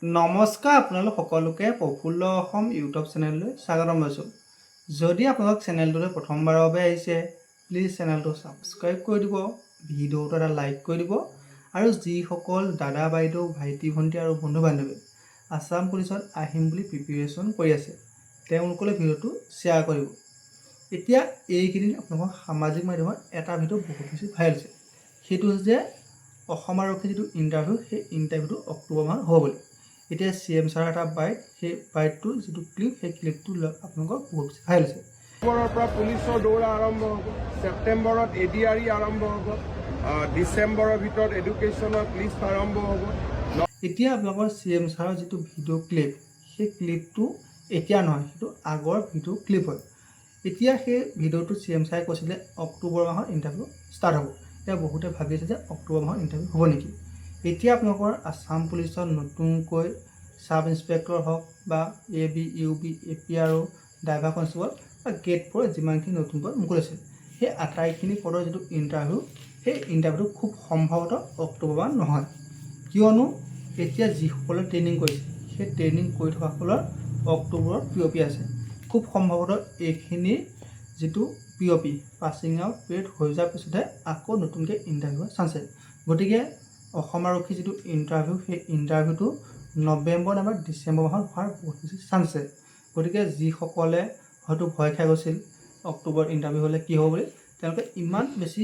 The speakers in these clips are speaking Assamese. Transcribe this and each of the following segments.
নমস্কাৰ, আপোনালোক সকলোকে প্ৰফুল্ল অসম ইউটিউব চেনেললৈ স্বাগতম জনাইছোঁ। যদি আপোনালোক চেনেলটোলৈ প্ৰথমবাৰৰ বাবে আহিছে, প্লিজ চেনেলটো ছাবস্ক্ৰাইব কৰি দিব, ভিডিঅ'টো এটা লাইক কৰি দিব আৰু যিসকল দাদা বাইদেউ ভাইটি ভণ্টি আৰু বন্ধু বান্ধৱী আছাম পুলিচত আহিম বুলি প্ৰিপেৰেশ্যন কৰি আছে, তেওঁলোকলৈ ভিডিঅ'টো শ্বেয়াৰ কৰিব। এতিয়া এইকেইদিন আপোনালোকৰ সামাজিক মাধ্যমত এটা ভিডিঅ' বহুত বেছি ভাইৰেল হৈছে, সেইটো হৈছে যে অসম আৰক্ষীৰ যিটো ইণ্টাৰভিউ, সেই ইণ্টাৰভিউটো অক্টোবৰ মাহত হ'ব বুলি। এতিয়া CM ছাৰৰ এটা বাইট, সেই বাইটটোৰ যিটো ক্লিপ, সেই ক্লিপটো আপোনালোকৰ বহুত বেছি ভাইৰেল হৈছে। অক্টোবৰৰ পৰা পুলিচৰ দৌৰা আৰম্ভ হ'ব, ছেপ্টেম্বৰত ADRE আৰম্ভ হ'ব, ডিচেম্বৰৰ ভিতৰত এডুকেশ্যনৰ লিষ্ট আৰম্ভ হ'ব। এতিয়া আপোনালোকৰ CM ছাৰৰ যিটো ভিডিঅ' ক্লিপ, সেই ক্লিপটো এতিয়া নহয়, সেইটো আগৰ ভিডিঅ' ক্লিপ হয়। এতিয়া সেই ভিডিঅ'টো CM ছাৰে কৈছিলে অক্টোবৰ মাহত ইণ্টাৰভিউ ষ্টাৰ্ট হ'ব। এতিয়া বহুতে ভাবি আছে যে অক্টোবৰ মাহত ইণ্টাৰভিউ হ'ব নেকি। এতিয়া আপোনালোকৰ আছাম পুলিচত নতুনকৈ ছাব ইন্সপেক্টৰ হওক বা AB, UB, APRO, driver constable বা গ্ৰেড 4 যিমানখিনি নতুন পদ মুকলিছে, সেই আটাইখিনি পদৰ যিটো ইণ্টাৰভিউ, সেই ইণ্টাৰভিউটো খুব সম্ভৱতঃ অক্টোবৰ মাহত নহয়। কিয়নো এতিয়া যিসকলে ট্ৰেইনিং কৰিছে, সেই ট্ৰেইনিং কৰি থকাসকলৰ অক্টোবৰত POP আছে। খুব সম্ভৱতঃ এইখিনিৰ যিটো POP পাছিং আউট পিৰিয়ড হৈ যোৱাৰ পিছতহে আকৌ নতুনকৈ ইণ্টাৰভিউৰ চান্স আছে। গতিকে অসম আৰক্ষীৰ যিটো ইণ্টাৰভিউ, সেই ইণ্টাৰভিউটো নৱেম্বৰ নাইবা ডিচেম্বৰ মাহত হোৱাৰ বহুত বেছি চান্স আছে। গতিকে যিসকলে হয়তো ভয় খাই গৈছিল অক্টোবৰত ইণ্টাৰভিউ হ'লে কি হ'ব বুলি, তেওঁলোকে ইমান বেছি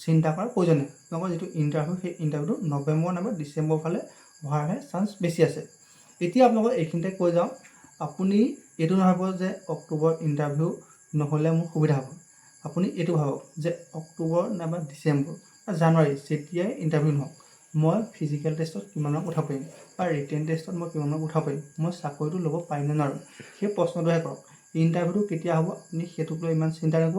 চিন্তা কৰাৰ প্ৰয়োজন নাই। তেওঁলোকৰ যিটো ইণ্টাৰভিউ, সেই ইণ্টাৰভিউটো নৱেম্বৰ নাইবা ডিচেম্বৰ ফালে হোৱাৰহে চান্স বেছি আছে। এতিয়া আপোনালোকক এইখিনিতে কৈ যাওঁ, আপুনি এইটো নাভাবিব যে অক্টোবৰত ইণ্টাৰভিউ নহ'লে মোৰ সুবিধা হ'ব। আপুনি এইটো ভাবক যে অক্টোবৰ নাইবা ডিচেম্বৰ বা জানুৱাৰী যেতিয়াই ইণ্টাৰভিউ নহওক, মই ফিজিকেল টেষ্টত কিমান মাৰ্ক উঠাব পাৰিম বা ৰিটেন টেষ্টত মই কিমান মাৰ্ক উঠাব পাৰিম, মই চাকৰিটো ল'ব পাৰিম নে নোৱাৰোঁ, সেই প্ৰশ্নটোহে কৰক। ইণ্টাৰভিউটো কেতিয়া হ'ব আপুনি সেইটোক লৈ ইমান চিন্তা নকৰিব,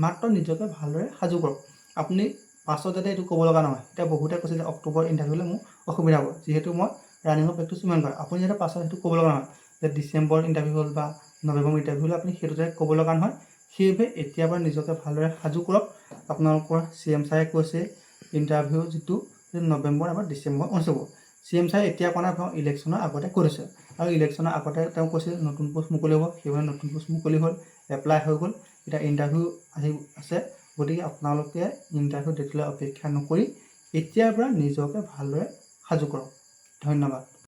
মাত্ৰ নিজকে ভালদৰে সাজু কৰক। আপুনি পাছত যাতে এইটো ক'ব লগা নহয়। এতিয়া বহুতে কৈছে যে অক্টোবৰ ইণ্টাৰভিউ হ'লে মোৰ অসুবিধা হ'ব, যিহেতু মই ৰানিঙৰ প্ৰেক্টিছ ইমান কৰা। আপুনি যাতে পাছত সেইটো ক'ব লগা নহয় যে ডিচেম্বৰ ইণ্টাৰভিউ হ'ল বা নৱেম্বৰ ইণ্টাৰভিউ হ'লে আপুনি সেইটো যাতে ক'ব লগা নহয়। সেইবাবে এতিয়াৰ পৰা নিজকে ভালদৰে সাজু কৰক। আপোনালোকৰ CM ছাৰে কৈছে ইণ্টাৰভিউ যিটো নৱেম্বৰ নাইবা ডিচেম্বৰ অনুষ্ঠিত হ'ব। CM ছাৰে এতিয়া কোৱা নাই, ইলেকশ্যনৰ আগতে কৈ থৈছে, আৰু ইলেকশ্যনৰ আগতে তেওঁ কৈছে নতুন পষ্ট মুকলি হ'ব। সেইবাবে নতুন পষ্ট মুকলি হ'ল, এপ্লাই হৈ গ'ল, এতিয়া ইণ্টাৰভিউ আহি আছে। গতিকে আপোনালোকে ইণ্টাৰভিউ ডেটলৈ অপেক্ষা নকৰি এতিয়াৰ পৰা নিজকে ভালদৰে সাজু কৰক। ধন্যবাদ।